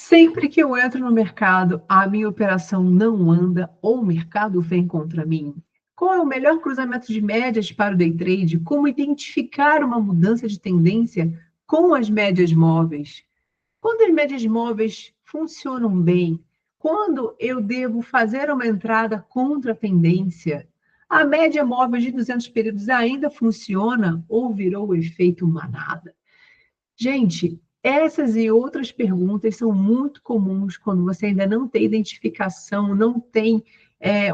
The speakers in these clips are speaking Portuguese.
Sempre que eu entro no mercado, a minha operação não anda ou o mercado vem contra mim. Qual é o melhor cruzamento de médias para o day trade? Como identificar uma mudança de tendência com as médias móveis? Quando as médias móveis funcionam bem, quando eu devo fazer uma entrada contra a tendência, a média móvel de 200 períodos ainda funciona ou virou o efeito manada? Gente, essas e outras perguntas são muito comuns quando você ainda não tem identificação, não tem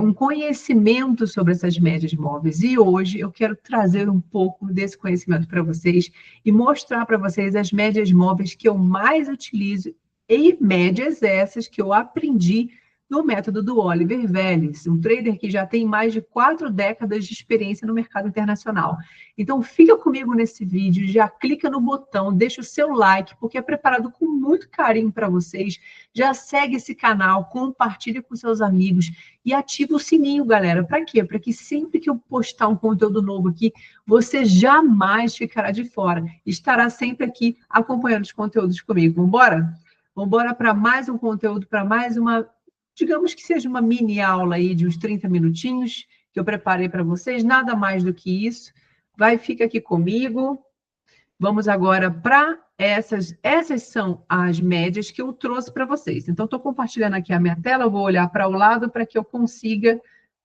um conhecimento sobre essas médias móveis. E hoje eu quero trazer um pouco desse conhecimento para vocês e mostrar para vocês as médias móveis que eu mais utilizo e médias essas que eu aprendi no método do Oliver Vélez, um trader que já tem mais de 4 décadas de experiência no mercado internacional. Então, fica comigo nesse vídeo, já clica no botão, deixa o seu like, porque é preparado com muito carinho para vocês. Já segue esse canal, compartilha com seus amigos e ativa o sininho, galera. Para quê? Para que sempre que eu postar um conteúdo novo aqui, você jamais ficará de fora. Estará sempre aqui acompanhando os conteúdos comigo. Vamos embora? Vamos embora para mais um conteúdo, para mais uma, digamos que seja uma mini aula aí de uns 30 minutinhos que eu preparei para vocês, nada mais do que isso. Fica aqui comigo. Vamos agora para essas. Essas são as médias que eu trouxe para vocês. Então, estou compartilhando aqui a minha tela, eu vou olhar para o lado para que eu consiga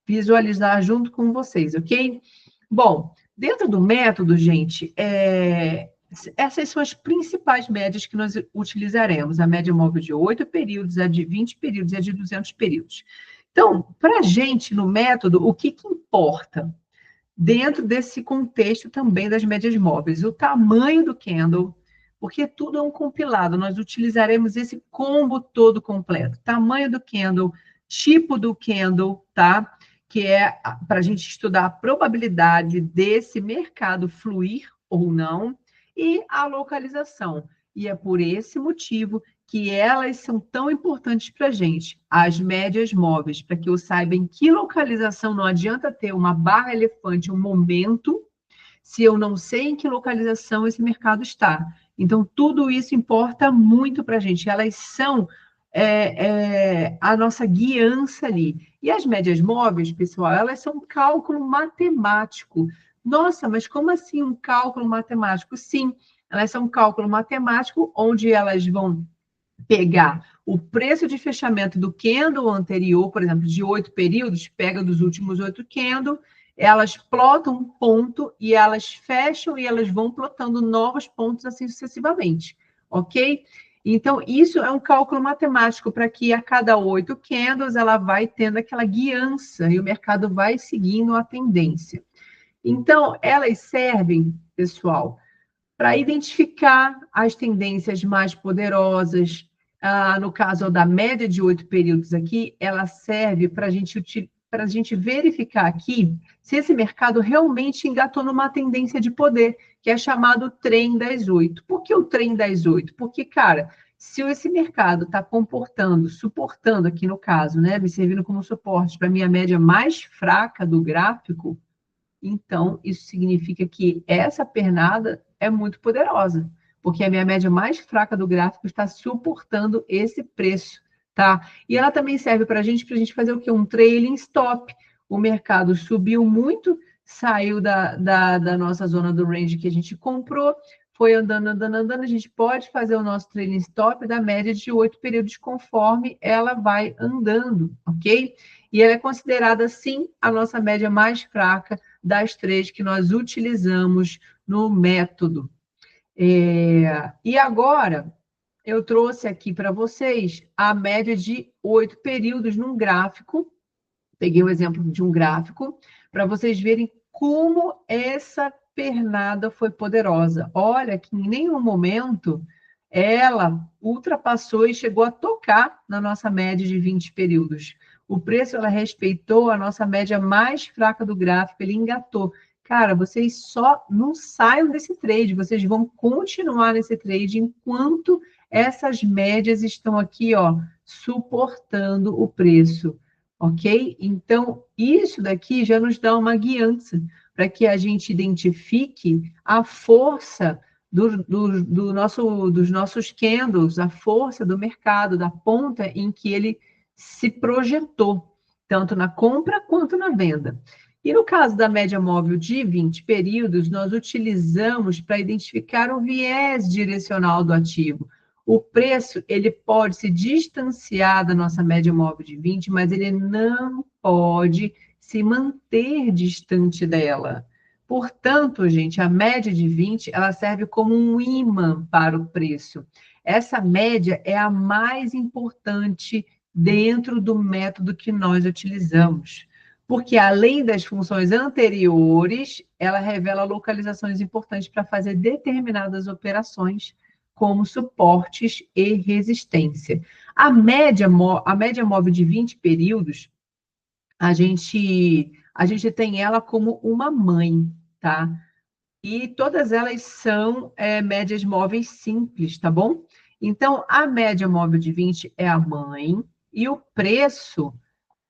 visualizar junto com vocês, ok? Bom, dentro do método, gente, essas são as principais médias que nós utilizaremos. A média móvel de 8 períodos, a de 20 períodos e a de 200 períodos. Então, para a gente, no método, o que importa? Dentro desse contexto também das médias móveis, o tamanho do candle, porque tudo é um compilado, nós utilizaremos esse combo todo completo. Tamanho do candle, tipo do candle, tá? Que é para a gente estudar a probabilidade desse mercado fluir ou não, e a localização. E é por esse motivo que elas são tão importantes para a gente, as médias móveis, para que eu saiba em que localização. Não adianta ter uma barra elefante, um momento, se eu não sei em que localização esse mercado está. Então, tudo isso importa muito para a gente. Elas são a nossa guiança ali. E as médias móveis, pessoal, elas são um cálculo matemático. Nossa, mas como assim um cálculo matemático? Sim, elas são um cálculo matemático onde elas vão pegar o preço de fechamento do candle anterior, por exemplo, de 8 períodos, pega dos últimos 8 candles, elas plotam um ponto e elas fecham e elas vão plotando novos pontos assim sucessivamente, ok? Então, isso é um cálculo matemático para que a cada 8 candles ela vai tendo aquela guiança e o mercado vai seguindo a tendência. Então, elas servem, pessoal, para identificar as tendências mais poderosas. No caso da média de 8 períodos aqui, ela serve para a gente verificar aqui se esse mercado realmente engatou numa tendência de poder, que é chamado trem das 8. Por que o trem das 8? Porque, cara, se esse mercado está suportando aqui no caso, né, me servindo como suporte para a minha média mais fraca do gráfico, então, isso significa que essa pernada é muito poderosa, porque a minha média mais fraca do gráfico está suportando esse preço, tá? E ela também serve para a gente fazer o quê? Um trailing stop. O mercado subiu muito, saiu da nossa zona do range que a gente comprou, foi andando, andando, andando. A gente pode fazer o nosso trailing stop da média de 8 períodos conforme ela vai andando, ok? E ela é considerada, sim, a nossa média mais fraca das 3 que nós utilizamos no método. E agora, eu trouxe aqui para vocês a média de 8 períodos num gráfico. Peguei o exemplo de um gráfico para vocês verem como essa pernada foi poderosa. Olha que em nenhum momento ela ultrapassou e chegou a tocar na nossa média de 20 períodos. O preço, ela respeitou a nossa média mais fraca do gráfico, ele engatou. Cara, vocês só não saiam desse trade, vocês vão continuar nesse trade enquanto essas médias estão aqui, ó, suportando o preço, ok? Então, isso daqui já nos dá uma guiança para que a gente identifique a força dos nossos candles, a força do mercado, da ponta em que ele se projetou, tanto na compra quanto na venda. E no caso da média móvel de 20 períodos, nós utilizamos para identificar o viés direcional do ativo. O preço, ele pode se distanciar da nossa média móvel de 20, mas ele não pode se manter distante dela. Portanto, gente, a média de 20, ela serve como um ímã para o preço. Essa média é a mais importante dentro do método que nós utilizamos, porque além das funções anteriores, ela revela localizações importantes para fazer determinadas operações, como suportes e resistência. A média móvel de 20 períodos, a gente tem ela como uma mãe, tá? E todas elas são médias móveis simples, tá bom? Então, a média móvel de 20 é a mãe, e o preço,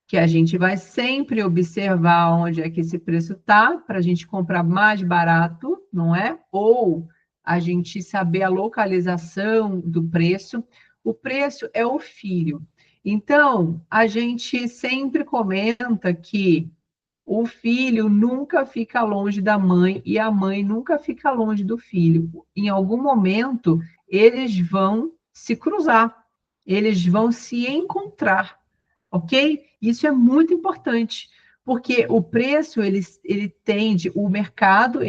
que a gente vai sempre observar onde é que esse preço está, para a gente comprar mais barato, não é? Ou a gente saber a localização do preço. O preço é o filho. Então, a gente sempre comenta que o filho nunca fica longe da mãe e a mãe nunca fica longe do filho. Em algum momento, eles vão se cruzar, eles vão se encontrar, ok? Isso é muito importante, porque o preço, ele tende, o mercado,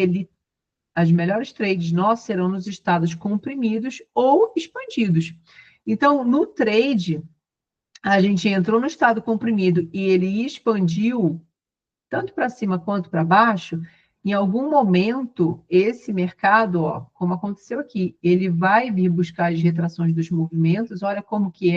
as melhores trades nossos serão nos estados comprimidos ou expandidos. Então, no trade, a gente entrou no estado comprimido e ele expandiu tanto para cima quanto para baixo, em algum momento, esse mercado, ó, como aconteceu aqui, ele vai vir buscar as retrações dos movimentos. Olha como que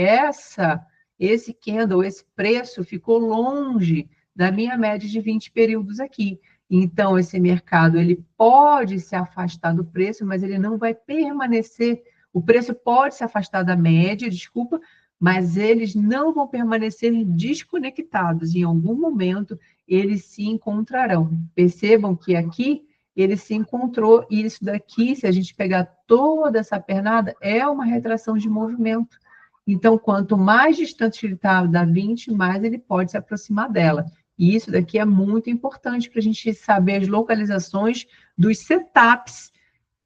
esse candle, esse preço ficou longe da minha média de 20 períodos aqui. Então, esse mercado, ele pode se afastar do preço, mas ele não vai permanecer. O preço pode se afastar da média, desculpa, mas eles não vão permanecer desconectados. Em algum momento, eles se encontrarão. Percebam que aqui ele se encontrou, e isso daqui, se a gente pegar toda essa pernada, é uma retração de movimento. Então, quanto mais distante ele está da 20, mais ele pode se aproximar dela. E isso daqui é muito importante para a gente saber as localizações dos setups,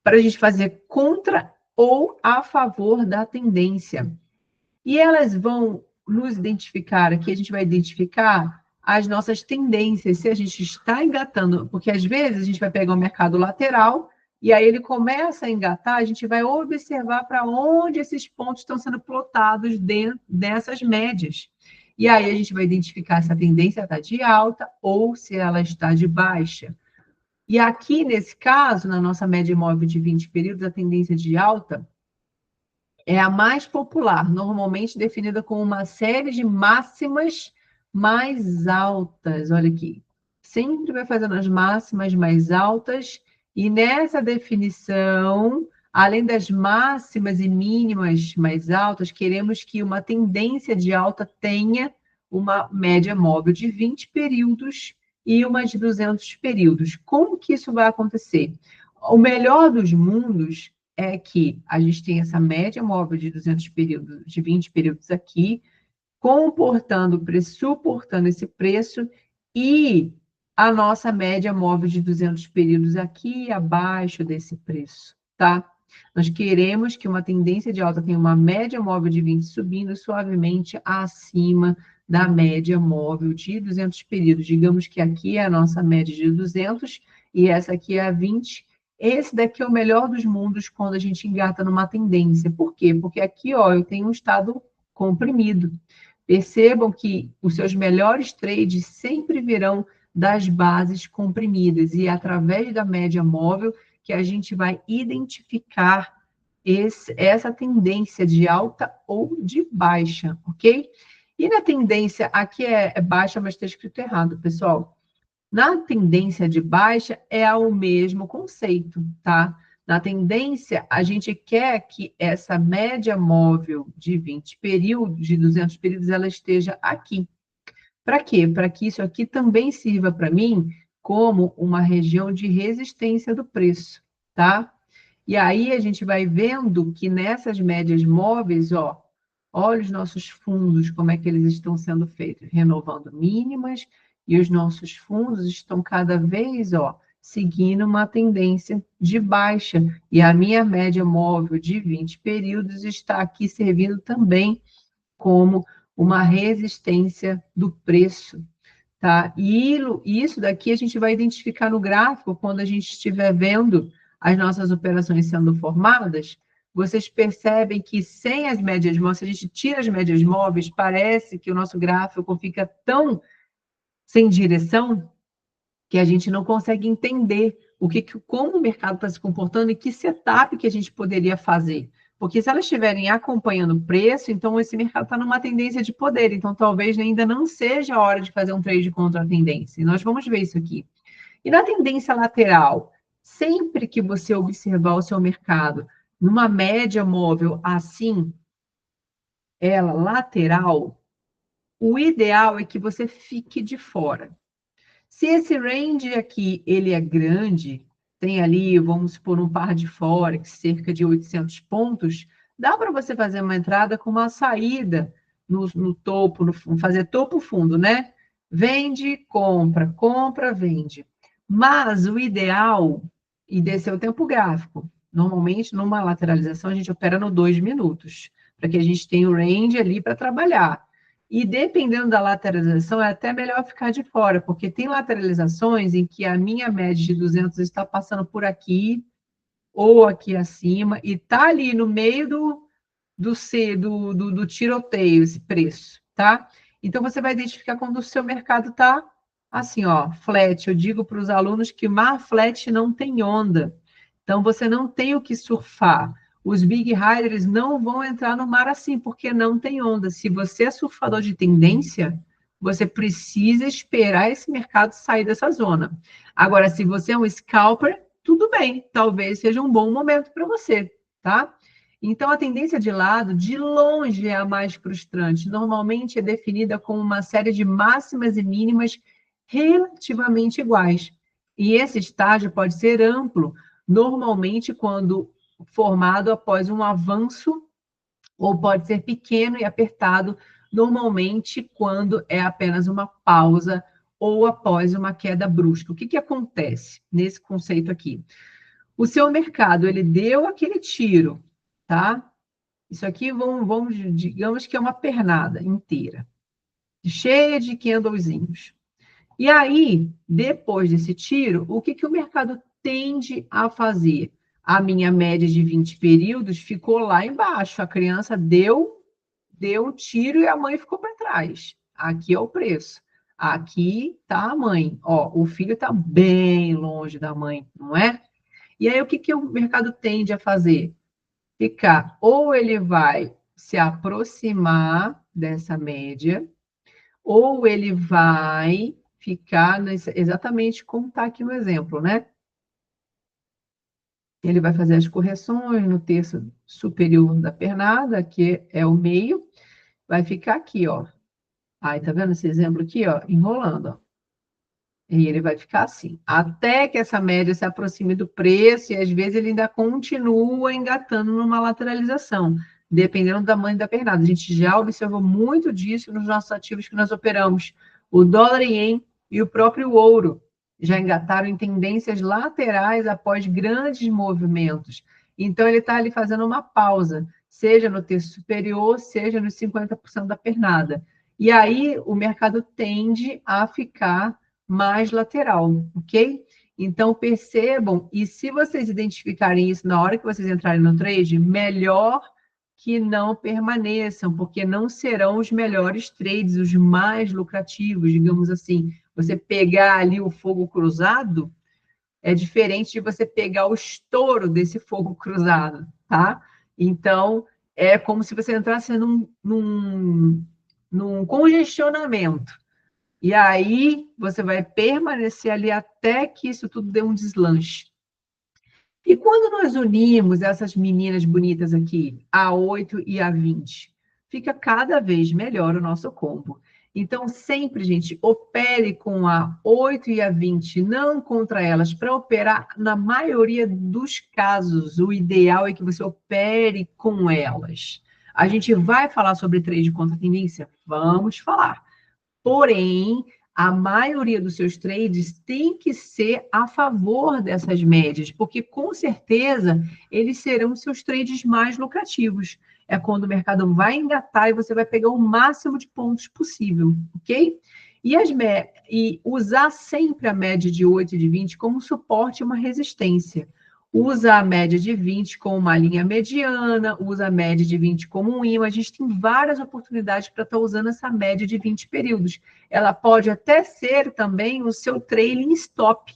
para a gente fazer contra ou a favor da tendência. E elas vão nos identificar, aqui a gente vai identificar as nossas tendências, se a gente está engatando, porque às vezes a gente vai pegar o mercado lateral e aí ele começa a engatar, a gente vai observar para onde esses pontos estão sendo plotados dentro dessas médias. E aí a gente vai identificar se a tendência está de alta ou se ela está de baixa. E aqui, nesse caso, na nossa média móvel de 20 períodos, a tendência de alta é a mais popular, normalmente definida como uma série de máximas mais altas. Olha aqui, sempre vai fazendo as máximas mais altas, e nessa definição, além das máximas e mínimas mais altas, queremos que uma tendência de alta tenha uma média móvel de 20 períodos e uma de 200 períodos. Como que isso vai acontecer? O melhor dos mundos é que a gente tem essa média móvel de 200 períodos, de 20 períodos aqui, suportando esse preço, e a nossa média móvel de 200 períodos aqui abaixo desse preço, tá? Nós queremos que uma tendência de alta tenha uma média móvel de 20 subindo suavemente acima da média móvel de 200 períodos. Digamos que aqui é a nossa média de 200 e essa aqui é a 20. Esse daqui é o melhor dos mundos quando a gente engata numa tendência. Por quê? Porque aqui, ó, eu tenho um estado comprimido. Percebam que os seus melhores trades sempre virão das bases comprimidas, e é através da média móvel que a gente vai identificar essa tendência de alta ou de baixa, ok? E na tendência, aqui é baixa, mas está escrito errado, pessoal. Na tendência de baixa é o mesmo conceito, tá? Na tendência, a gente quer que essa média móvel de 20 períodos, de 200 períodos, ela esteja aqui. Para quê? Para que isso aqui também sirva para mim como uma região de resistência do preço, tá? E aí a gente vai vendo que nessas médias móveis, ó, olha os nossos fundos, como é que eles estão sendo feitos, renovando mínimas, e os nossos fundos estão cada vez, ó, seguindo uma tendência de baixa. E a minha média móvel de 20 períodos está aqui servindo também como uma resistência do preço, tá? E isso daqui a gente vai identificar no gráfico quando a gente estiver vendo as nossas operações sendo formadas. Vocês percebem que sem as médias móveis, se a gente tira as médias móveis, parece que o nosso gráfico fica tão sem direção que a gente não consegue entender como o mercado está se comportando e que setup que a gente poderia fazer. Porque se elas estiverem acompanhando o preço, então esse mercado está numa tendência de poder. Então, talvez ainda não seja a hora de fazer um trade contra a tendência. E nós vamos ver isso aqui. E na tendência lateral, sempre que você observar o seu mercado numa média móvel assim, ela lateral, o ideal é que você fique de fora. Se esse range aqui, ele é grande, tem ali, vamos supor, um par de Forex, cerca de 800 pontos, dá para você fazer uma entrada com uma saída no topo, fazer topo-fundo, né? Vende, compra, compra, vende. Mas o ideal, e desse é o tempo gráfico, normalmente numa lateralização a gente opera no 2 minutos, para que a gente tenha o range ali para trabalhar. E dependendo da lateralização, é até melhor ficar de fora, porque tem lateralizações em que a minha média de 200 está passando por aqui, ou aqui acima, e está ali no meio do tiroteio, esse preço, tá? Então, você vai identificar quando o seu mercado está assim, ó, flat. Eu digo para os alunos que mar flat não tem onda. Então, você não tem o que surfar. Os big riders não vão entrar no mar assim, porque não tem onda. Se você é surfador de tendência, você precisa esperar esse mercado sair dessa zona. Agora, se você é um scalper, tudo bem, talvez seja um bom momento para você, tá? Então, a tendência de lado, de longe, é a mais frustrante. Normalmente é definida como uma série de máximas e mínimas relativamente iguais. E esse estágio pode ser amplo, normalmente quando formado após um avanço, ou pode ser pequeno e apertado, normalmente quando é apenas uma pausa ou após uma queda brusca. O que acontece nesse conceito aqui? O seu mercado, ele deu aquele tiro, tá? Isso aqui, digamos que é uma pernada inteira, cheia de candlezinhos. E aí, depois desse tiro, o que o mercado tende a fazer? A minha média de 20 períodos ficou lá embaixo. A criança deu o tiro e a mãe ficou para trás. Aqui é o preço. Aqui está a mãe. Ó, o filho está bem longe da mãe, não é? E aí, o que o mercado tende a fazer? Ficar, ou ele vai se aproximar dessa média, ou ele vai ficar exatamente como está aqui no exemplo, né? Ele vai fazer as correções no terço superior da pernada, que é o meio, vai ficar aqui, ó. Aí, tá vendo esse exemplo aqui, ó? Enrolando, ó. E ele vai ficar assim, até que essa média se aproxime do preço, e às vezes ele ainda continua engatando numa lateralização, dependendo do tamanho da pernada. A gente já observou muito disso nos nossos ativos que nós operamos. O dólar ien e o próprio ouro já engataram em tendências laterais após grandes movimentos. Então, ele está ali fazendo uma pausa, seja no terço superior, seja nos 50% da pernada. E aí, o mercado tende a ficar mais lateral, ok? Então, percebam, e se vocês identificarem isso na hora que vocês entrarem no trade, melhor que não permaneçam, porque não serão os melhores trades, os mais lucrativos, digamos assim. Você pegar ali o fogo cruzado é diferente de você pegar o estouro desse fogo cruzado, tá? Então, é como se você entrasse num congestionamento. E aí, você vai permanecer ali até que isso tudo dê um deslanche. E quando nós unimos essas meninas bonitas aqui, a 8 e a 20, fica cada vez melhor o nosso combo. Então, sempre, gente, opere com a 8 e a 20, não contra elas. Para operar, na maioria dos casos, o ideal é que você opere com elas. A gente vai falar sobre trade contra tendência? Vamos falar. Porém, a maioria dos seus trades tem que ser a favor dessas médias, porque com certeza eles serão seus trades mais lucrativos. É quando o mercado vai engatar e você vai pegar o máximo de pontos possível, ok? E usar sempre a média de 8 e de 20 como suporte e uma resistência. Usa a média de 20 como uma linha mediana, usa a média de 20 como um ímã. A gente tem várias oportunidades para estar usando essa média de 20 períodos. Ela pode até ser também o seu trailing stop,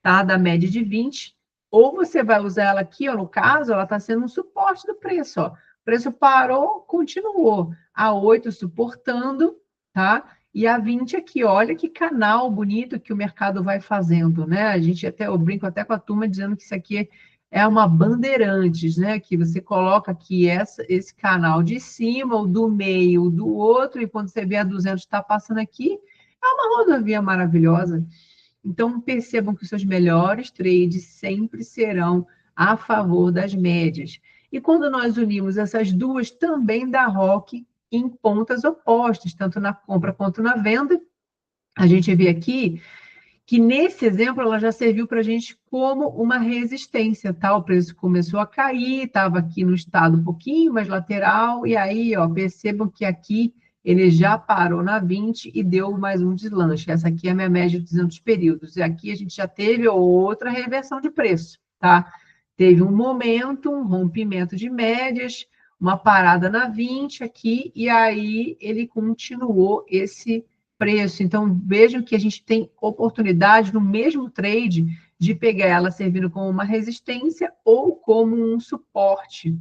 tá? Da média de 20. Ou você vai usar ela aqui, ó, no caso, ela está sendo um suporte do preço, ó. O preço parou, continuou. A 8 suportando, tá? E a 20 aqui, olha que canal bonito que o mercado vai fazendo, né? A gente até, eu brinco até com a turma dizendo que isso aqui é uma bandeirantes, né? Que você coloca aqui esse canal de cima, o do meio, o do outro, e quando você vê a 200 está passando aqui, é uma rodovia maravilhosa. Então, percebam que os seus melhores trades sempre serão a favor das médias. E quando nós unimos essas duas, também dá ROC em pontas opostas, tanto na compra quanto na venda. A gente vê aqui que nesse exemplo ela já serviu para a gente como uma resistência, tá? O preço começou a cair, estava aqui no estado um pouquinho mais lateral, e aí, ó, percebam que aqui ele já parou na 20 e deu mais um deslanche. Essa aqui é a minha média de 200 períodos. E aqui a gente já teve outra reversão de preço, tá? Teve um momento, um rompimento de médias, uma parada na 20 aqui, e aí ele continuou esse preço. Então, vejam que a gente tem oportunidade no mesmo trade de pegar ela servindo como uma resistência ou como um suporte,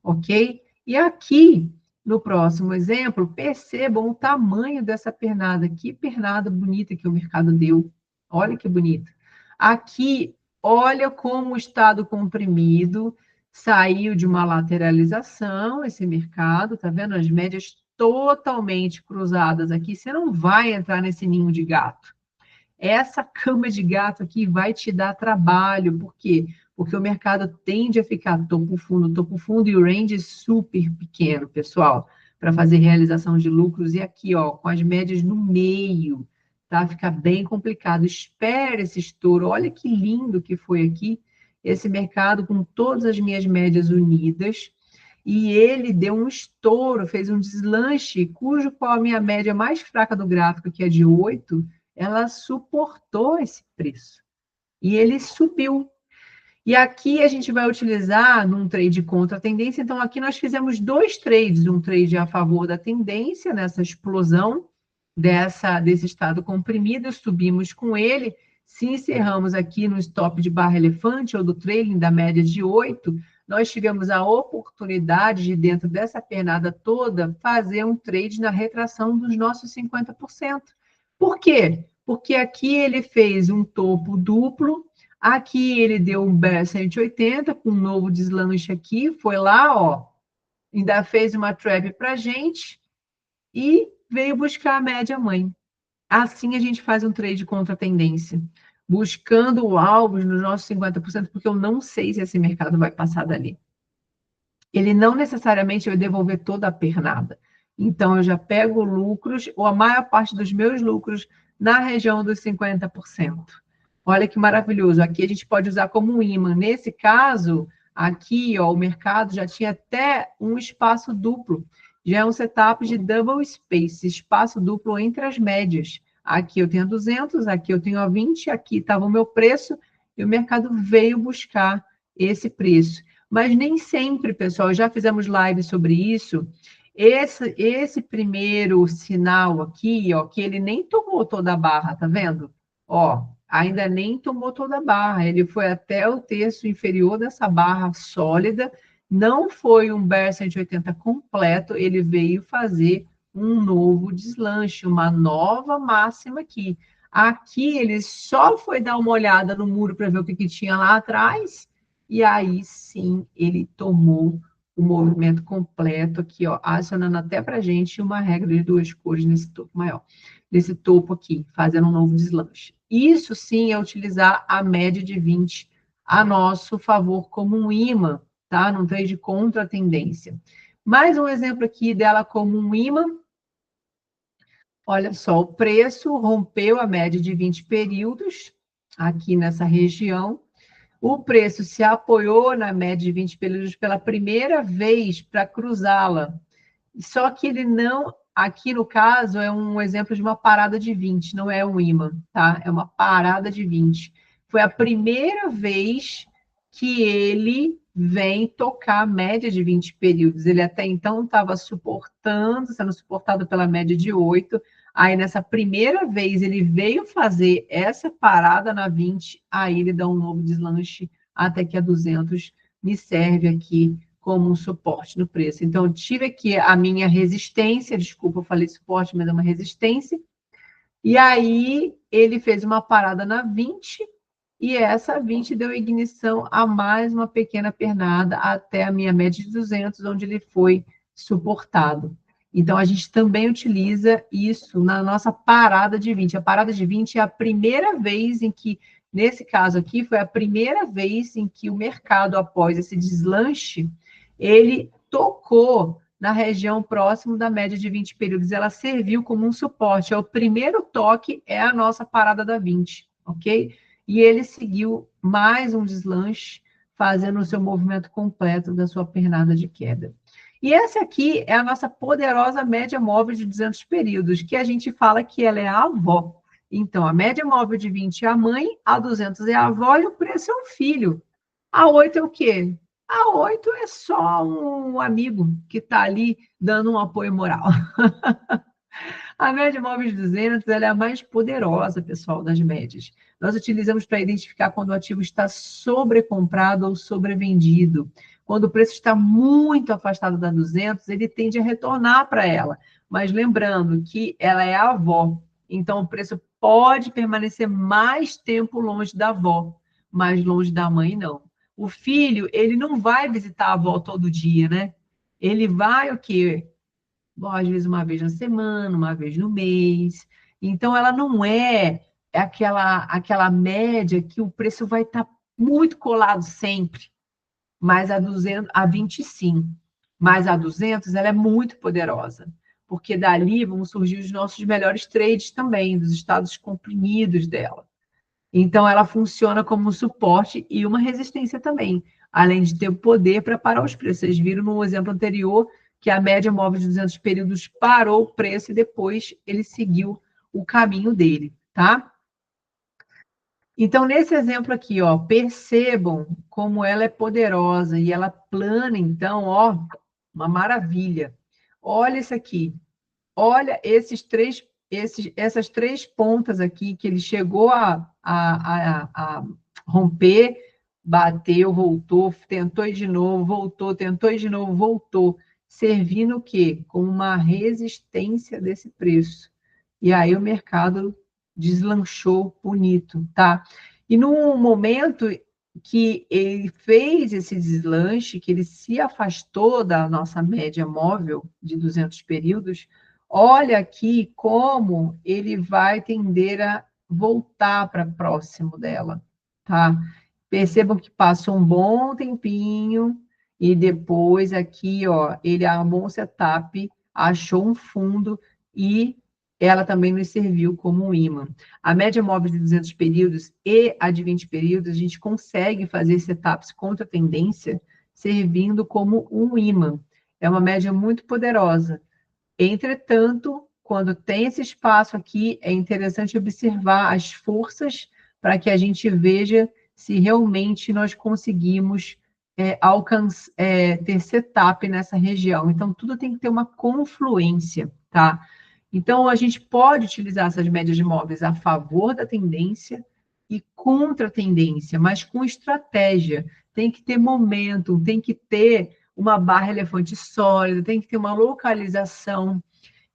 ok? E aqui, no próximo exemplo, percebam o tamanho dessa pernada. Que pernada bonita que o mercado deu. Olha que bonita. Aqui, olha como o estado comprimido saiu de uma lateralização, esse mercado, tá vendo? As médias totalmente cruzadas aqui, você não vai entrar nesse ninho de gato. Essa cama de gato aqui vai te dar trabalho, por quê? Porque o mercado tende a ficar topo fundo, e o range é super pequeno, pessoal, para fazer realização de lucros. E aqui, ó, com as médias no meio, tá? Fica bem complicado. Espera esse estouro. Olha que lindo que foi aqui esse mercado com todas as minhas médias unidas. E ele deu um estouro, fez um deslanche, cujo qual a minha média mais fraca do gráfico, que é de 8, ela suportou esse preço. E ele subiu. E aqui a gente vai utilizar num trade contra a tendência. Então, aqui nós fizemos dois trades, um trade a favor da tendência, nessa explosão desse estado comprimido, subimos com ele. Se encerramos aqui no stop de barra elefante ou do trailing da média de 8, nós tivemos a oportunidade de, dentro dessa pernada toda, fazer um trade na retração dos nossos 50%. Por quê? Porque aqui ele fez um topo duplo, aqui ele deu um bear 180 com um novo deslanche aqui, foi lá, ó, ainda fez uma trap para gente e veio buscar a média mãe. Assim a gente faz um trade contra a tendência, buscando alvos nos nossos 50%, porque eu não sei se esse mercado vai passar dali. Ele não necessariamente vai devolver toda a pernada. Então, eu já pego lucros, ou a maior parte dos meus lucros, na região dos 50%. Olha que maravilhoso. Aqui a gente pode usar como um ímã. Nesse caso, aqui, ó, o mercado já tinha até um espaço duplo. Já é um setup de double space, espaço duplo entre as médias. Aqui eu tenho 200, aqui eu tenho a 20, aqui estava o meu preço, e o mercado veio buscar esse preço. Mas nem sempre, pessoal, já fizemos live sobre isso. Esse primeiro sinal aqui, ó, que ele nem tomou toda a barra, tá vendo? Ó, ainda nem tomou toda a barra, ele foi até o terço inferior dessa barra sólida, não foi um bear 180 completo, ele veio fazer um novo deslanche, uma nova máxima aqui. Aqui ele só foi dar uma olhada no muro para ver o que tinha lá atrás, e aí sim ele tomou o movimento completo aqui, ó, acionando até para a gente uma regra de 2 cores nesse topo maior, nesse topo aqui, fazendo um novo deslanche. Isso sim é utilizar a média de 20 a nosso favor como um imã, tá? Num trade contra a tendência. Mais um exemplo aqui dela como um imã. Olha só, o preço rompeu a média de 20 períodos aqui nessa região. O preço se apoiou na média de 20 períodos pela primeira vez para cruzá-la. Só que ele não, aqui no caso, é um exemplo de uma parada de 20, não é um imã, tá? É uma parada de 20. Foi a primeira vez que ele vem tocar a média de 20 períodos. Ele até então estava suportando, sendo suportado pela média de 8. Aí, nessa primeira vez, ele veio fazer essa parada na 20, aí ele dá um novo deslanche até que a 200 me serve aqui como um suporte no preço. Então, eu tive aqui a minha resistência, desculpa, eu falei suporte, mas é uma resistência, e aí ele fez uma parada na 20, e essa 20 deu ignição a mais uma pequena pernada até a minha média de 200, onde ele foi suportado. Então, a gente também utiliza isso na nossa parada de 20. A parada de 20 é a primeira vez em que, nesse caso aqui, foi a primeira vez em que o mercado, após esse deslanche, ele tocou na região próximo da média de 20 períodos. Ela serviu como um suporte. É o primeiro toque, é a nossa parada da 20, ok? E ele seguiu mais um deslanche, fazendo o seu movimento completo da sua pernada de queda. E essa aqui é a nossa poderosa média móvel de 200 períodos, que a gente fala que ela é a avó. Então, a média móvel de 20 é a mãe, a 200 é a avó e o preço é o filho. A 8 é o quê? A 8 é só um amigo que está ali dando um apoio moral. A média móvel de 200 ela é a mais poderosa, pessoal, das médias. Nós utilizamos para identificar quando o ativo está sobrecomprado ou sobrevendido. Quando o preço está muito afastado da 200, ele tende a retornar para ela. Mas lembrando que ela é a avó, então o preço pode permanecer mais tempo longe da avó, mas longe da mãe não. O filho, ele não vai visitar a avó todo dia, né? Ele vai o quê? Bom, às vezes uma vez na semana, uma vez no mês. Então, ela não é aquela média que o preço vai estar muito colado sempre, mas a 200, a 20 sim. Mas a 200, ela é muito poderosa, porque dali vão surgir os nossos melhores trades também, dos estados comprimidos dela. Então, ela funciona como um suporte e uma resistência também, além de ter o poder para parar os preços. Vocês viram no exemplo anterior que a média móvel de 200 períodos parou o preço e depois ele seguiu o caminho dele, tá? Então, nesse exemplo aqui, ó, percebam como ela é poderosa e ela plana, então, ó, uma maravilha. Olha isso aqui. Olha essas três pontas aqui que ele chegou a romper, bateu, voltou, tentou ir de novo, voltou, tentou ir de novo, voltou, servindo o quê? Como uma resistência desse preço. E aí o mercado deslanchou bonito, tá? E no momento que ele fez esse deslanche, que ele se afastou da nossa média móvel de 200 períodos, olha aqui como ele vai tender a voltar para próximo dela, tá? Percebam que passou um bom tempinho e depois aqui, ó, ele armou um setup, achou um fundo e ela também nos serviu como um imã. A média móvel de 200 períodos e a de 20 períodos, a gente consegue fazer setups contra a tendência servindo como um imã. É uma média muito poderosa. Entretanto, quando tem esse espaço aqui, é interessante observar as forças para que a gente veja se realmente nós conseguimos ter setup nessa região. Então, tudo tem que ter uma confluência, tá? Então, a gente pode utilizar essas médias móveis a favor da tendência e contra a tendência, mas com estratégia. Tem que ter momento, tem que ter uma barra elefante sólida, tem que ter uma localização,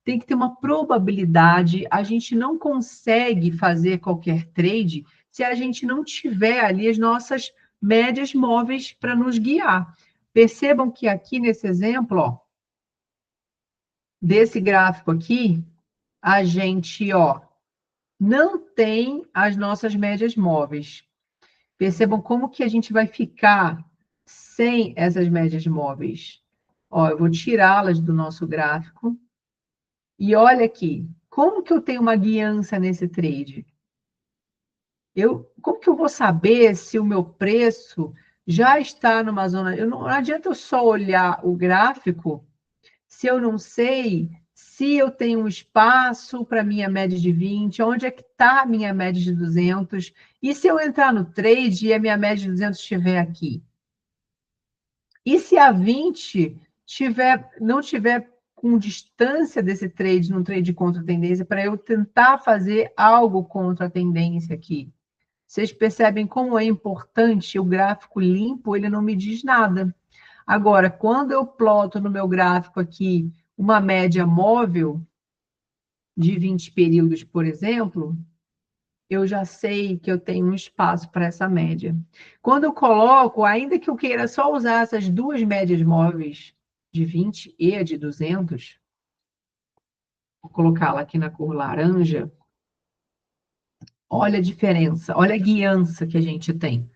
tem que ter uma probabilidade. A gente não consegue fazer qualquer trade se a gente não tiver ali as nossas médias móveis para nos guiar. Percebam que aqui nesse exemplo, ó, desse gráfico aqui, a gente, ó, não tem as nossas médias móveis. Percebam como que a gente vai ficar sem essas médias móveis. Ó, eu vou tirá-las do nosso gráfico. E olha aqui, como que eu tenho uma guiança nesse trade? Como que eu vou saber se o meu preço já está numa zona... não adianta eu só olhar o gráfico se eu não sei se eu tenho um espaço para minha média de 20, onde é que está a minha média de 200, e se eu entrar no trade e a minha média de 200 estiver aqui? E se a 20 não tiver com distância desse trade, num trade contra a tendência, para eu tentar fazer algo contra a tendência aqui? Vocês percebem como é importante o gráfico limpo, ele não me diz nada. Agora, quando eu ploto no meu gráfico aqui uma média móvel de 20 períodos, por exemplo, eu já sei que eu tenho um espaço para essa média. Quando eu coloco, ainda que eu queira só usar essas duas médias móveis, de 20 e a de 200, vou colocá-la aqui na cor laranja, olha a diferença, olha a guiança que a gente tem.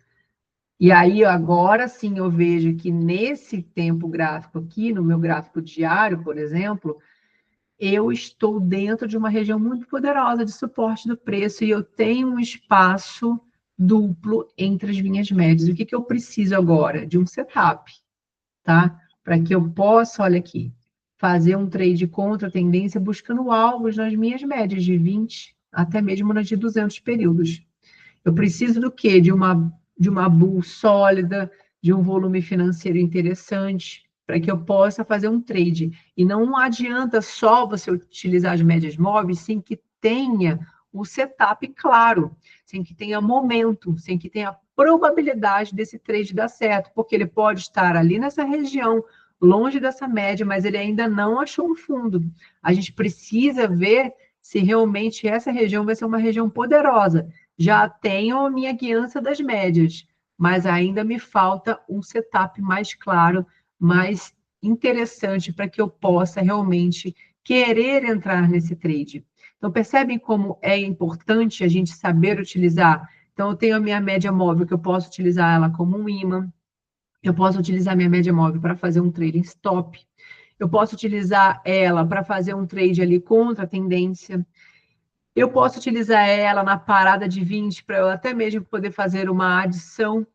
E aí, agora sim, eu vejo que nesse tempo gráfico aqui, no meu gráfico diário, por exemplo, eu estou dentro de uma região muito poderosa de suporte do preço e eu tenho um espaço duplo entre as minhas médias. O que eu preciso agora? De um setup, tá? Para que eu possa, olha aqui, fazer um trade contra a tendência buscando alvos nas minhas médias de 20 até mesmo nas de 200 períodos. Eu preciso do quê? De uma bull sólida, de um volume financeiro interessante, para que eu possa fazer um trade. E não adianta só você utilizar as médias móveis sem que tenha o setup claro, sem que tenha momento, sem que tenha probabilidade desse trade dar certo, porque ele pode estar ali nessa região, longe dessa média, mas ele ainda não achou um fundo. A gente precisa ver se realmente essa região vai ser uma região poderosa. Já tenho a minha guiança das médias, mas ainda me falta um setup mais claro, mais interessante para que eu possa realmente querer entrar nesse trade. Então, percebem como é importante a gente saber utilizar? Então, eu tenho a minha média móvel, que eu posso utilizar ela como um imã, eu posso utilizar a minha média móvel para fazer um trading stop, eu posso utilizar ela para fazer um trade ali contra a tendência, eu posso utilizar ela na parada de 20 para eu até mesmo poder fazer uma adição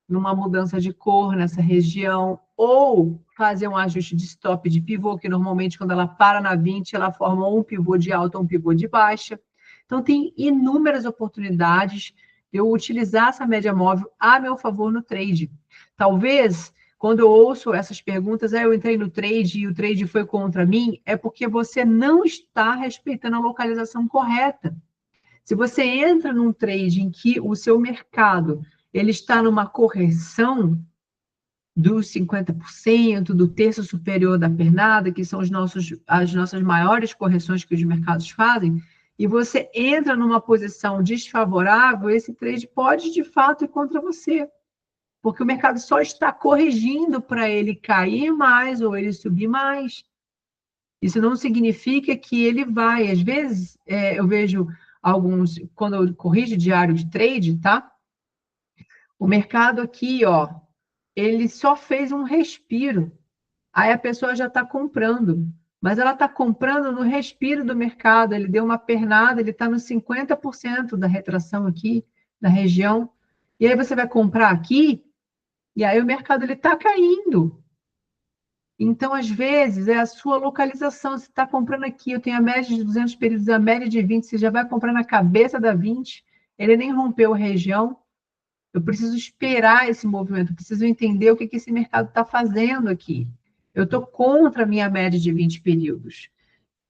numa mudança de cor nessa região, ou fazer um ajuste de stop de pivô, que normalmente quando ela para na 20, ela forma um pivô de alta ou um pivô de baixa. Então, tem inúmeras oportunidades de eu utilizar essa média móvel a meu favor no trade. Talvez, quando eu ouço essas perguntas, eu entrei no trade e o trade foi contra mim, é porque você não está respeitando a localização correta. Se você entra num trade em que o seu mercado ele está numa correção dos 50%, do terço superior da pernada, que são as nossas maiores correções que os mercados fazem, e você entra numa posição desfavorável, esse trade pode, de fato, ir contra você, porque o mercado só está corrigindo para ele cair mais ou ele subir mais. Isso não significa que ele vai. Às vezes, eu vejo alguns, quando eu corrijo diário de trade, tá? O mercado aqui, ó, ele só fez um respiro. Aí a pessoa já está comprando. Mas ela está comprando no respiro do mercado. Ele deu uma pernada, ele está nos 50% da retração aqui, da região. E aí você vai comprar aqui, e aí o mercado está caindo. Então, às vezes, é a sua localização. Você está comprando aqui, eu tenho a média de 200 períodos, a média de 20, você já vai comprar na cabeça da 20, ele nem rompeu a região. Eu preciso esperar esse movimento, eu preciso entender o que esse mercado está fazendo aqui. Eu estou contra a minha média de 20 períodos.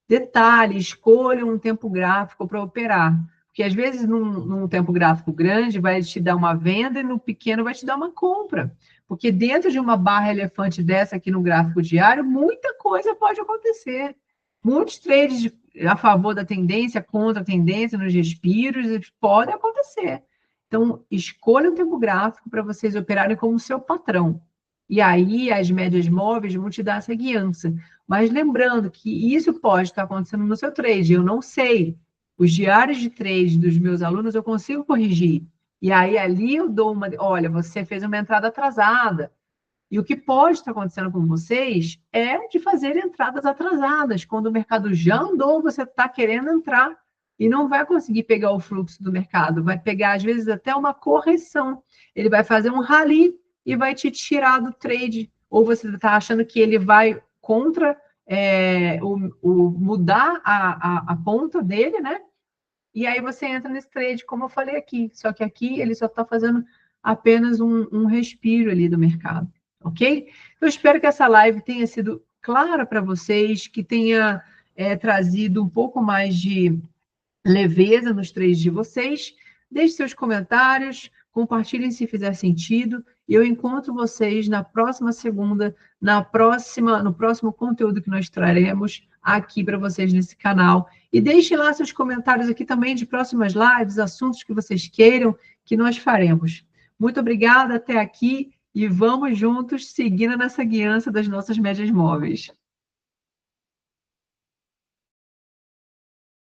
Detalhe, escolha um tempo gráfico para operar. Porque, às vezes, num tempo gráfico grande, vai te dar uma venda e no pequeno vai te dar uma compra. Porque dentro de uma barra elefante dessa aqui no gráfico diário, muita coisa pode acontecer. Muitos trades a favor da tendência, contra a tendência, nos respiros, pode acontecer. Então, escolha um tempo gráfico para vocês operarem como seu patrão. E aí as médias móveis vão te dar essa guiança. Mas lembrando que isso pode estar acontecendo no seu trade, eu não sei. Os diários de trade dos meus alunos eu consigo corrigir. E aí ali eu dou uma, olha, você fez uma entrada atrasada. E o que pode estar acontecendo com vocês é de fazer entradas atrasadas. Quando o mercado já andou, você está querendo entrar e não vai conseguir pegar o fluxo do mercado. Vai pegar, às vezes, até uma correção. Ele vai fazer um rally e vai te tirar do trade. Ou você está achando que ele vai contra mudar a ponta dele, né? E aí você entra nesse trade, como eu falei aqui. Só que aqui ele só está fazendo apenas um respiro ali do mercado, ok? Eu espero que essa live tenha sido clara para vocês, que tenha trazido um pouco mais de leveza nos trades de vocês. Deixe seus comentários, compartilhem se fizer sentido. E eu encontro vocês na próxima segunda, no próximo conteúdo que nós traremos aqui para vocês nesse canal. E deixem lá seus comentários aqui também de próximas lives, assuntos que vocês queiram, que nós faremos. Muito obrigada até aqui e vamos juntos seguindo nessa guiança das nossas médias móveis.